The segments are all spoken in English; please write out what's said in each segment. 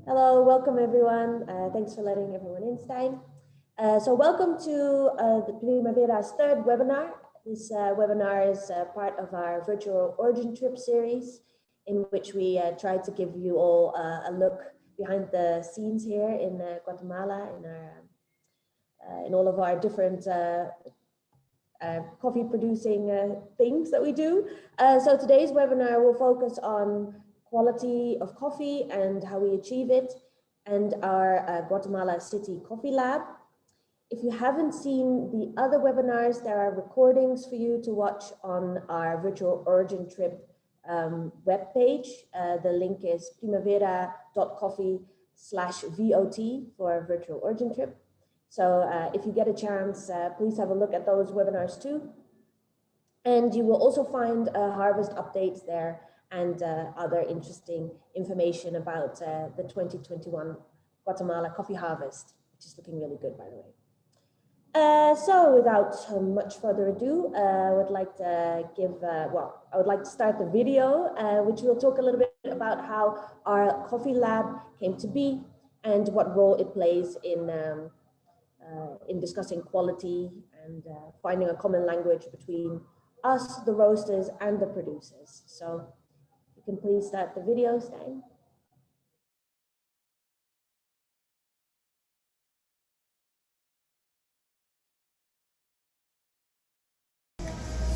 Hello, welcome everyone. Thanks for letting everyone in, Stein. So welcome to the Primavera's third webinar. This webinar is part of our virtual origin trip series, in which we try to give you all a look behind the scenes here in Guatemala, in all of our different coffee producing things that we do. So today's webinar will focus on quality of coffee and how we achieve it, and our Guatemala City Coffee Lab. If you haven't seen the other webinars, there are recordings for you to watch on our virtual origin trip webpage. The link is primavera.coffee/VOT for virtual origin trip. So if you get a chance, please have a look at those webinars too. And you will also find harvest updates there and other interesting information about the 2021 Guatemala coffee harvest, which is looking really good, by the way. So without much further ado, I would like to start the video, which will talk a little bit about how our coffee lab came to be and what role it plays in discussing quality and finding a common language between us, the roasters, and the producers. So you can please start the video, Stein.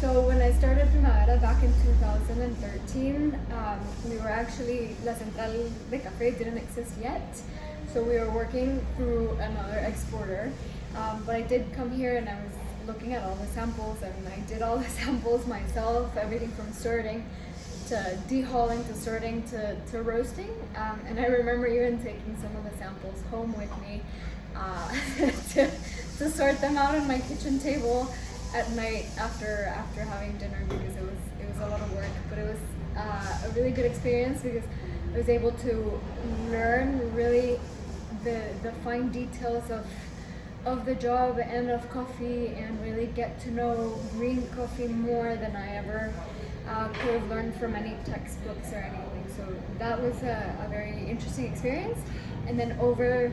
So when I started Primavera back in 2013, we were actually, La Central de Café didn't exist yet. So we were working through another exporter. But I did come here and I was looking at all the samples, and I did all the samples myself, everything from sorting to dehauling to sorting to roasting. And I remember even taking some of the samples home with me to sort them out on my kitchen table at night after having dinner, because it was a lot of work, but it was a really good experience because I was able to learn really the fine details of the job and of coffee, and really get to know green coffee more than I ever could have learned from any textbooks or anything. So that was a very interesting experience. And then over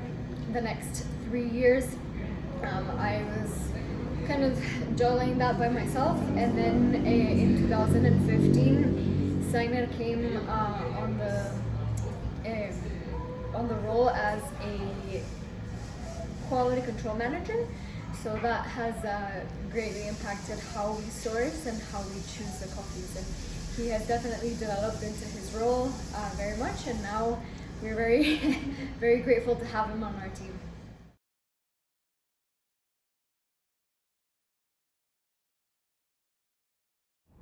the next 3 years, I was kind of juggling that by myself, and then in 2015 Seiner came on the role as a quality control manager. So that has greatly impacted how we source and how we choose the coffees, and he has definitely developed into his role very much, and now we're very very grateful to have him on our team.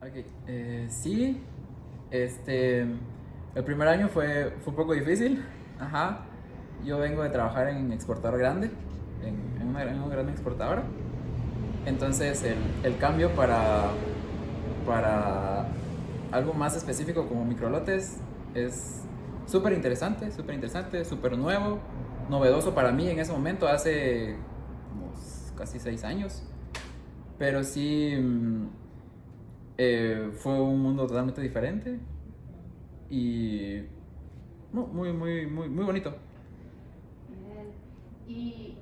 Ok, sí, el primer año fue un poco difícil, ajá. Yo vengo de trabajar en exportador grande, en una gran exportadora. Entonces el cambio para algo más específico como microlotes es súper interesante, súper nuevo, novedoso para mí en ese momento, hace casi 6 años. Pero sí... fue un mundo totalmente diferente y muy bonito. Y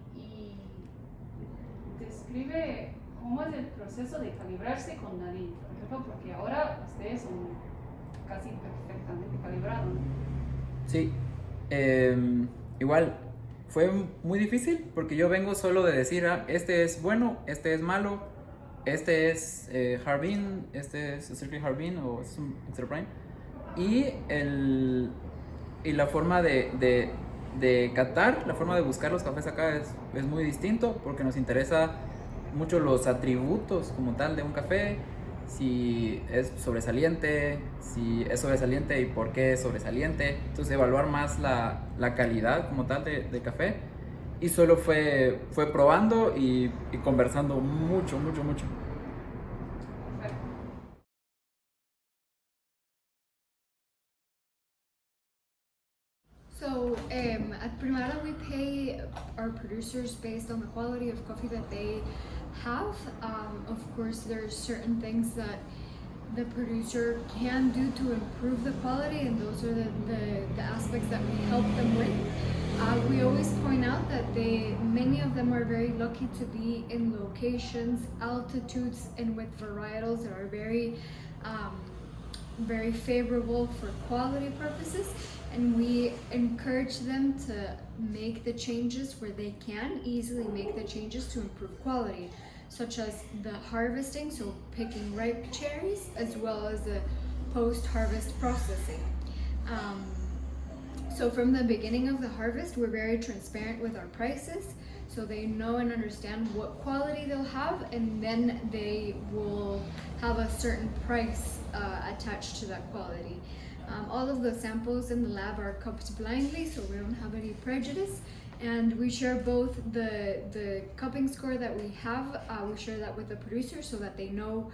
describe cómo es el proceso de calibrarse con Nadine, por ejemplo, porque ahora ustedes son casi perfectamente calibrados. Sí, igual fue muy difícil porque yo vengo solo de decir, este es bueno, este es malo, este es Harbin, este es Strictly Harbin o es un Extra Prime. Y la forma de catar, la forma de buscar los cafés acá es muy distinto, porque nos interesa mucho los atributos como tal de un café, si es sobresaliente y por qué es sobresaliente. Entonces evaluar más la calidad como tal de café. Y solo fue probando y conversando mucho. So at Primavera, we pay our producers based on the quality of coffee that they have. Of course, there's certain things that the producer can do to improve the quality, and those are the aspects that we help them with. We always point out that many of them are very lucky to be in locations, altitudes, and with varietals that are very favorable for quality purposes, and we encourage them to make the changes where they can easily make the changes to improve quality, such as the harvesting, so picking ripe cherries, as well as the post-harvest processing. So from the beginning of the harvest, we're very transparent with our prices, so they know and understand what quality they'll have, and then they will have a certain price attached to that quality. All of the samples in the lab are cupped blindly, so we don't have any prejudice, and we share both the cupping score that we have, we share that with the producer so that they know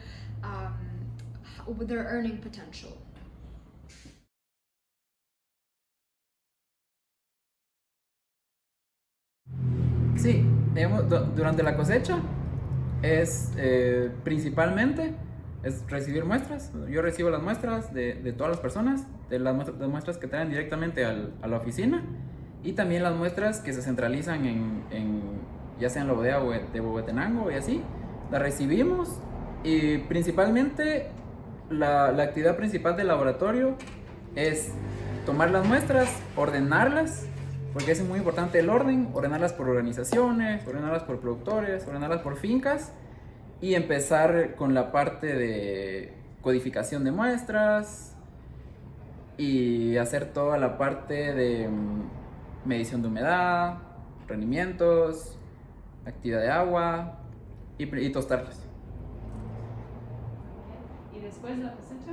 their earning potential. Sí, digamos, durante la cosecha es principalmente es recibir muestras. Yo recibo las muestras de todas las personas, de las muestras que traen directamente a la oficina, y también las muestras que se centralizan ya sea en la bodega de Huehuetenango y así. Las recibimos, y principalmente la actividad principal del laboratorio es tomar las muestras, ordenarlas, porque es muy importante el orden, ordenarlas por organizaciones, ordenarlas por productores, ordenarlas por fincas, y empezar con la parte de codificación de muestras y hacer toda la parte de medición de humedad, rendimientos, actividad de agua y tostarlas. ¿Y después de la cosecha?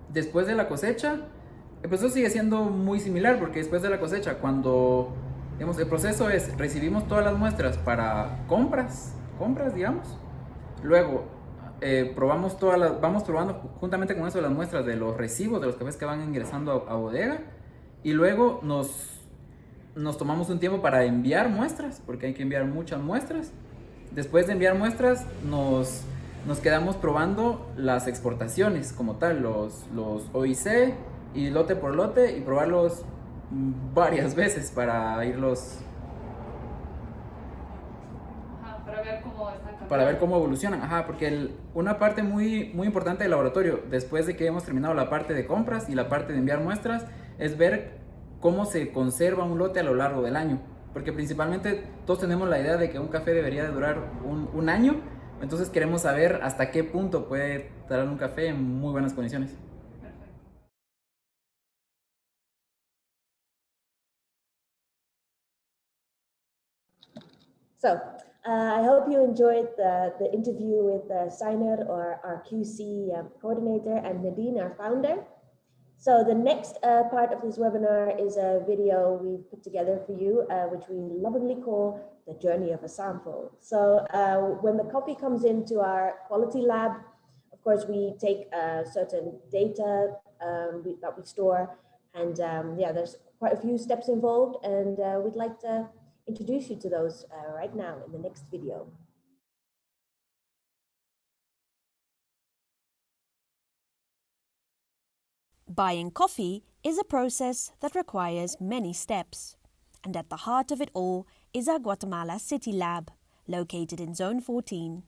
Después de la cosecha, el proceso sigue siendo muy similar, porque después de la cosecha, cuando, digamos, el proceso es, recibimos todas las muestras para compras, digamos, luego vamos probando juntamente con eso las muestras de los recibos de los cafés que van ingresando a bodega, y luego nos tomamos un tiempo para enviar muestras, porque hay que enviar muchas muestras. Después de enviar muestras, nos quedamos probando las exportaciones como tal, los OIC, y lote por lote, y probarlos varias veces para irlos... Ajá, para ver cómo están cambiando. Para ver cómo evolucionan, porque una parte muy, muy importante del laboratorio, después de que hemos terminado la parte de compras y la parte de enviar muestras, es ver cómo se conserva un lote a lo largo del año, porque principalmente todos tenemos la idea de que un café debería de durar un año, entonces queremos saber hasta qué punto puede durar un café en muy buenas condiciones. So I hope you enjoyed the interview with Seiner, or our QC coordinator, and Nadine, our founder. So the next part of this webinar is a video we've put together for you, which we lovingly call The Journey of a Sample. So when the coffee comes into our quality lab, of course, we take certain data that we store, and yeah, there's quite a few steps involved, and we'd like to introduce you to those right now in the next video. Buying coffee is a process that requires many steps, and at the heart of it all is our Guatemala City Lab, located in Zone 14.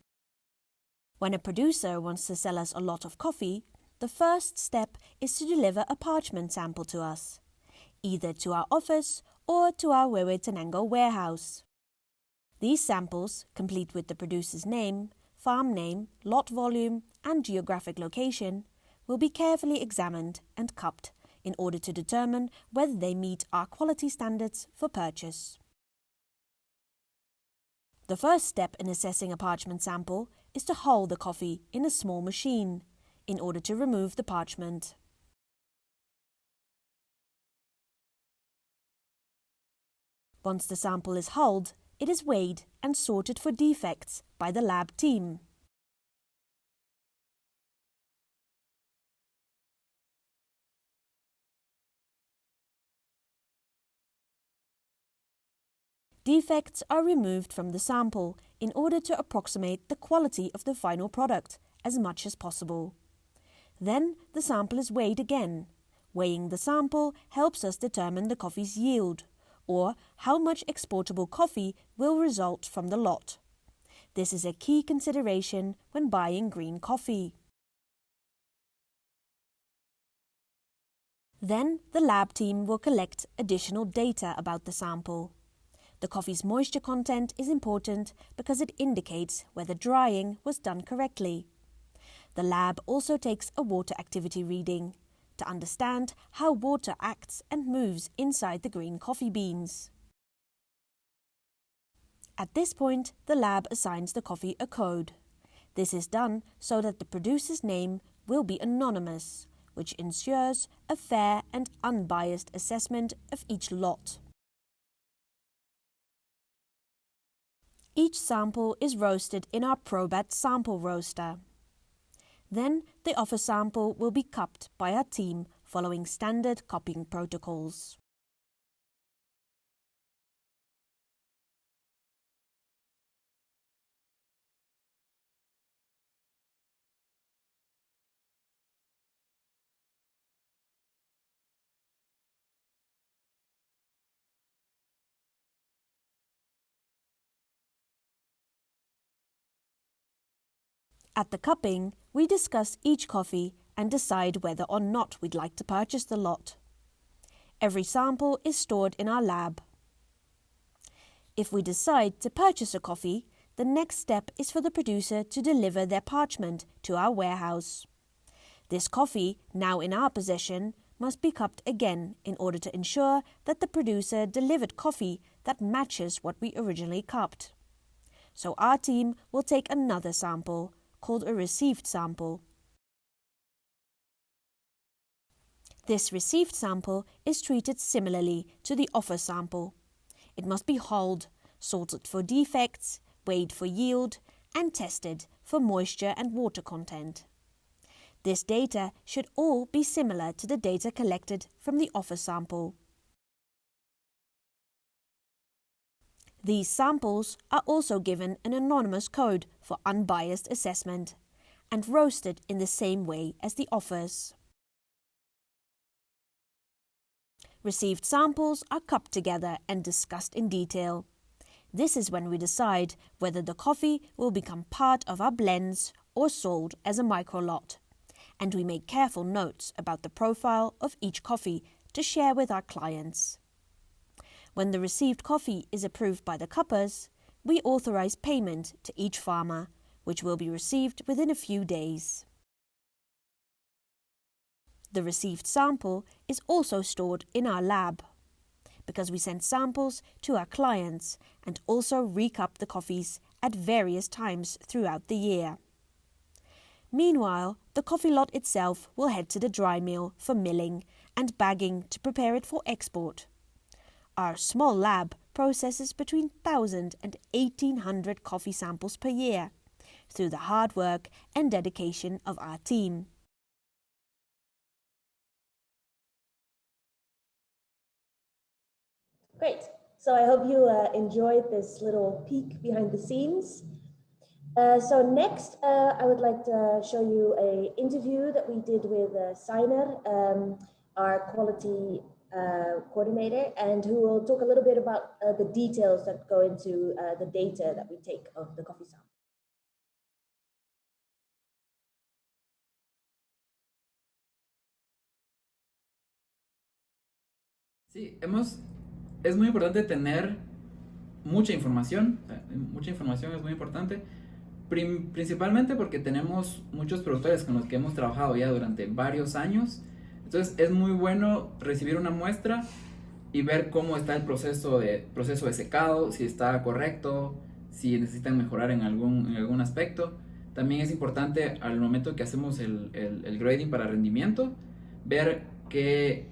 When a producer wants to sell us a lot of coffee, the first step is to deliver a parchment sample to us, either to our office or to our Huehuetenango warehouse. These samples, complete with the producer's name, farm name, lot volume, and geographic location, will be carefully examined and cupped in order to determine whether they meet our quality standards for purchase. The first step in assessing a parchment sample is to hull the coffee in a small machine in order to remove the parchment. Once the sample is hulled, it is weighed and sorted for defects by the lab team. Defects are removed from the sample in order to approximate the quality of the final product as much as possible. Then the sample is weighed again. Weighing the sample helps us determine the coffee's yield, or how much exportable coffee will result from the lot. This is a key consideration when buying green coffee. Then the lab team will collect additional data about the sample. The coffee's moisture content is important because it indicates whether drying was done correctly. The lab also takes a water activity reading to understand how water acts and moves inside the green coffee beans. At this point, the lab assigns the coffee a code. This is done so that the producer's name will be anonymous, which ensures a fair and unbiased assessment of each lot. Each sample is roasted in our Probat sample roaster. Then the offer sample will be cupped by our team following standard cupping protocols. At the cupping, we discuss each coffee and decide whether or not we'd like to purchase the lot. Every sample is stored in our lab. If we decide to purchase a coffee, the next step is for the producer to deliver their parchment to our warehouse. This coffee, now in our possession, must be cupped again in order to ensure that the producer delivered coffee that matches what we originally cupped. So our team will take another sample, called a received sample. This received sample is treated similarly to the offer sample. It must be hulled, sorted for defects, weighed for yield, and tested for moisture and water content. This data should all be similar to the data collected from the offer sample. These samples are also given an anonymous code for unbiased assessment and roasted in the same way as the offers. Received samples are cupped together and discussed in detail. This is when we decide whether the coffee will become part of our blends or sold as a microlot, and we make careful notes about the profile of each coffee to share with our clients. When the received coffee is approved by the cuppers, we authorize payment to each farmer, which will be received within a few days. The received sample is also stored in our lab, because we send samples to our clients and also recup the coffees at various times throughout the year. Meanwhile, the coffee lot itself will head to the dry mill for milling and bagging to prepare it for export. Our small lab processes between 1,000 and 1,800 coffee samples per year through the hard work and dedication of our team. Great. So I hope you enjoyed this little peek behind the scenes. So next, I would like to show you an interview that we did with Seiner, our quality coordinator, and who will talk a little bit about the details that go into the data that we take of the coffee sample. Sí, es muy importante tener mucha información. Mucha información es muy importante, principalmente porque tenemos muchos productores con los que hemos trabajado ya durante varios años. Entonces es muy bueno recibir una muestra y ver cómo está el proceso de secado, si está correcto, si necesitan mejorar en algún aspecto. También es importante al momento que hacemos el grading para rendimiento, ver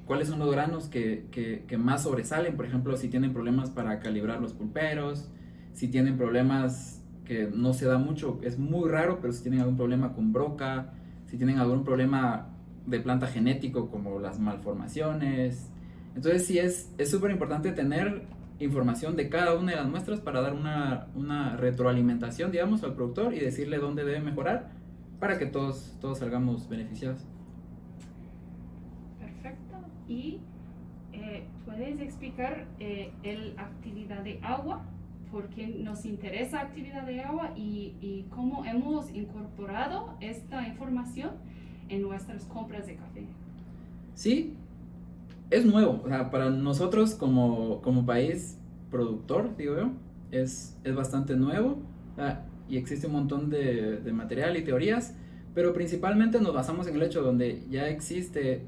cuáles son los granos que más sobresalen. Por ejemplo, si tienen problemas para calibrar los pulperos, si tienen problemas que no se da mucho, es muy raro, pero si tienen algún problema con broca, si tienen algún problema de planta genético como las malformaciones. Entonces sí es súper importante tener información de cada una de las muestras para dar una retroalimentación, digamos, al productor y decirle dónde debe mejorar para que todos salgamos beneficiados. y puedes explicar la actividad de agua, porque nos interesa actividad de agua y cómo hemos incorporado esta información en nuestras compras de café. Sí, es nuevo, o sea, para nosotros como país productor, digo yo, es bastante nuevo, y existe un montón de material y teorías, pero principalmente nos basamos en el hecho donde ya existen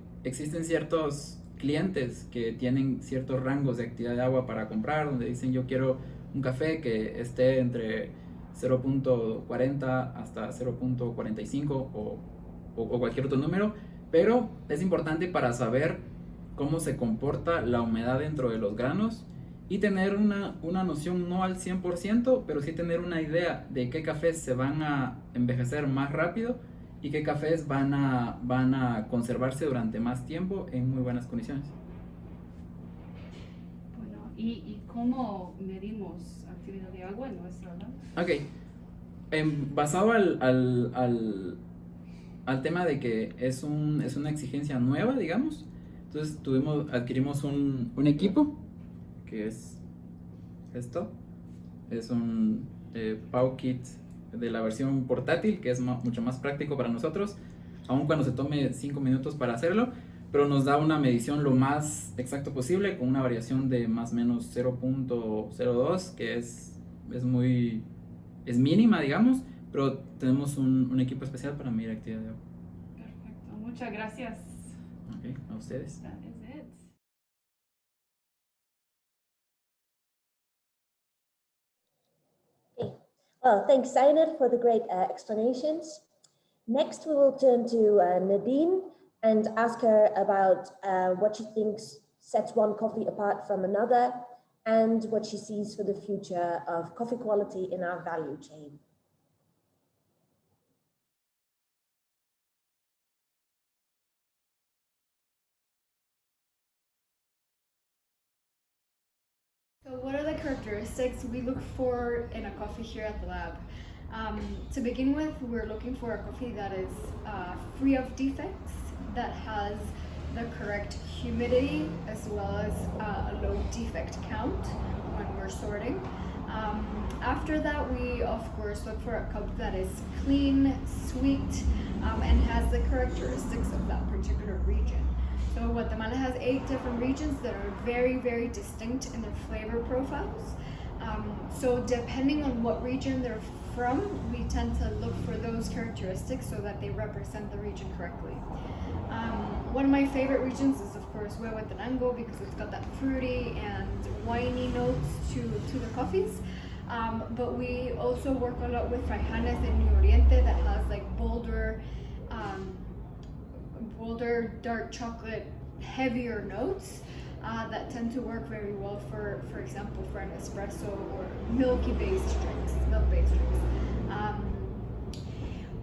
ciertos clientes que tienen ciertos rangos de actividad de agua para comprar, donde dicen yo quiero un café que esté entre 0.40 hasta 0.45 o cualquier otro número, pero es importante para saber cómo se comporta la humedad dentro de los granos y tener una noción no al 100%, pero sí tener una idea de qué cafés se van a envejecer más rápido y qué cafés van a conservarse durante más tiempo en muy buenas condiciones. Bueno, ¿y cómo medimos actividad de agua en nuestra lab? Ok, basado al tema de que es una exigencia nueva, digamos, entonces adquirimos un equipo que es esto, es un Pow Kit de la versión portátil, que es mucho más práctico para nosotros, aun cuando se tome 5 minutos para hacerlo, pero nos da una medición lo más exacto posible, con una variación de más o menos 0.02, que es mínima, digamos, pero tenemos un equipo especial para medir actividad de agua. Perfecto, muchas gracias. Ok, a ustedes. That is it. Okay. Well, thanks, Seiner, for the great explanations. Next, we will turn to Nadine and ask her about what she thinks sets one coffee apart from another and what she sees for the future of coffee quality in our value chain. So what are the characteristics we look for in a coffee here at the lab? To begin with, we're looking for a coffee that is free of defects, that has the correct humidity as well as a low defect count when we're sorting. After that, we of course look for a cup that is clean, sweet, and has the characteristics of that particular region. So Guatemala has 8 different regions that are very, very distinct in their flavor profiles. So depending on what region they're from, we tend to look for those characteristics so that they represent the region correctly. One of my favorite regions is of course Huehuetenango, because it's got that fruity and winey notes to the coffees. But we also work a lot with Fraijanes in New Oriente that has like bolder dark chocolate heavier notes that tend to work very well for example for an espresso or milk based drinks.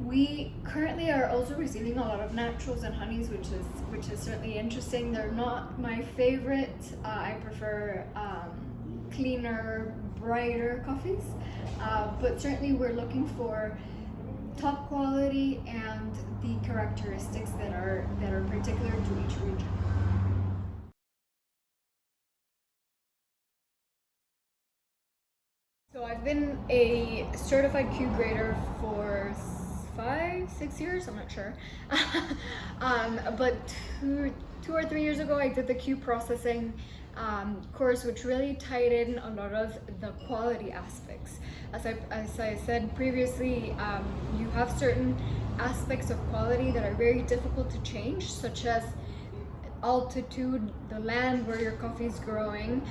We currently are also receiving a lot of naturals and honeys, which is certainly interesting. They're not my favorite. I prefer cleaner, brighter coffees, but certainly we're looking for top quality and the characteristics that are particular to each region. So I've been a certified Q grader for 5-6 years, I'm not sure. But two or 3 years ago, I did the Q processing course, which really tied in a lot of the quality aspects. As I said previously, you have certain aspects of quality that are very difficult to change, such as altitude, the land where your coffee is growing,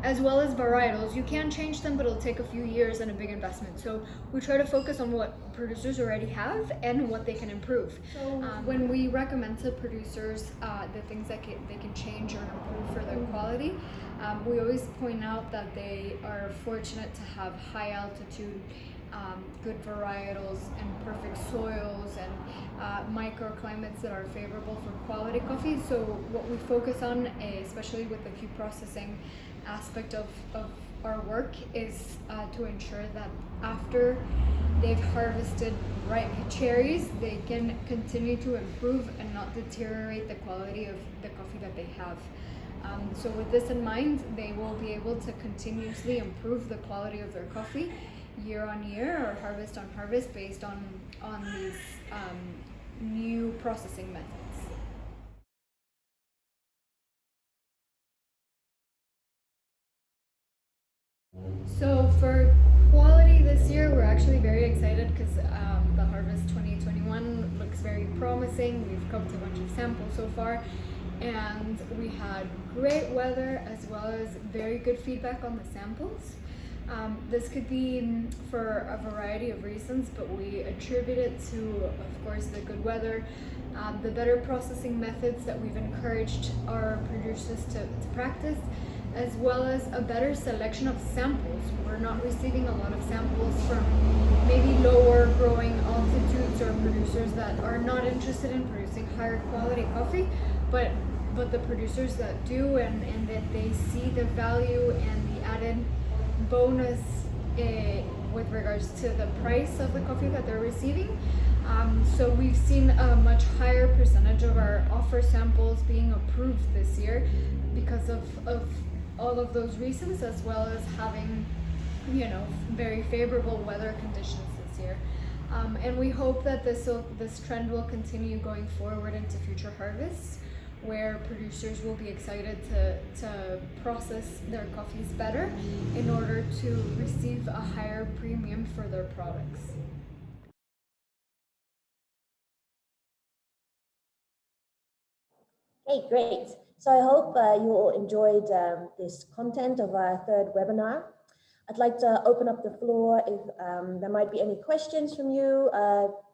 as well as varietals. You can change them, but it'll take a few years and a big investment. So we try to focus on what producers already have and what they can improve. So when we recommend to producers the things that they can change or improve for their quality, we always point out that they are fortunate to have high altitude, good varietals and perfect soils and microclimates that are favorable for quality coffee. So what we focus on, especially with the Q processing aspect of our work is to ensure that after they've harvested ripe cherries, they can continue to improve and not deteriorate the quality of the coffee that they have. So with this in mind, they will be able to continuously improve the quality of their coffee year on year or harvest on harvest based on these new processing methods. So for quality this year, we're actually very excited because the harvest 2021 looks very promising. We've cooked a bunch of samples so far, and we had great weather as well as very good feedback on the samples. This could be for a variety of reasons, but we attribute it to, of course, the good weather, the better processing methods that we've encouraged our producers to practice, as well as a better selection of samples. We're not receiving a lot of samples from maybe lower growing altitudes or producers that are not interested in producing higher quality coffee, but the producers that do and that they see the value and the added bonus with regards to the price of the coffee that they're receiving. So we've seen a much higher percentage of our offer samples being approved this year because of all of those reasons, as well as having, very favorable weather conditions this year. And we hope that this trend will continue going forward into future harvests, where producers will be excited to process their coffees better in order to receive a higher premium for their products. Okay, great. So I hope you all enjoyed this content of our third webinar. I'd like to open up the floor if there might be any questions from you.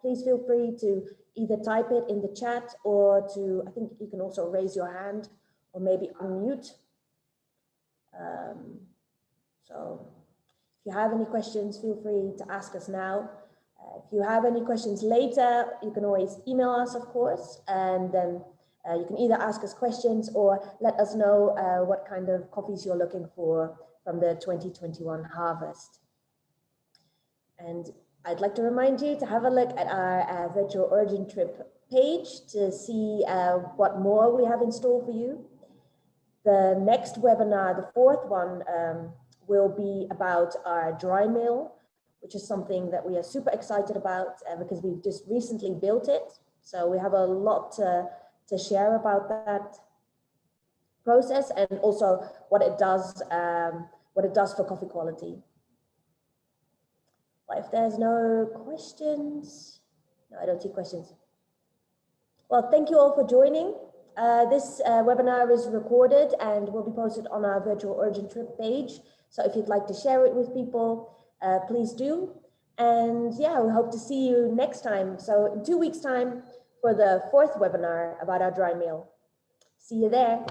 Please feel free to either type it in the chat or I think you can also raise your hand or maybe unmute. So if you have any questions, feel free to ask us now. If you have any questions later, you can always email us, of course, and then you can either ask us questions or let us know what kind of coffees you're looking for from the 2021 harvest. And I'd like to remind you to have a look at our virtual origin trip page to see what more we have in store for you. The next webinar, the fourth one, will be about our dry mill, which is something that we are super excited about because we've just recently built it. So we have a lot to share about that process and also what it does for coffee quality. Well, if there's no questions, no, I don't see questions. Well, thank you all for joining. This webinar is recorded and will be posted on our virtual origin trip page. So if you'd like to share it with people, please do. And yeah, we hope to see you next time. So in 2 weeks' time for the fourth webinar about our dry mill. See you there.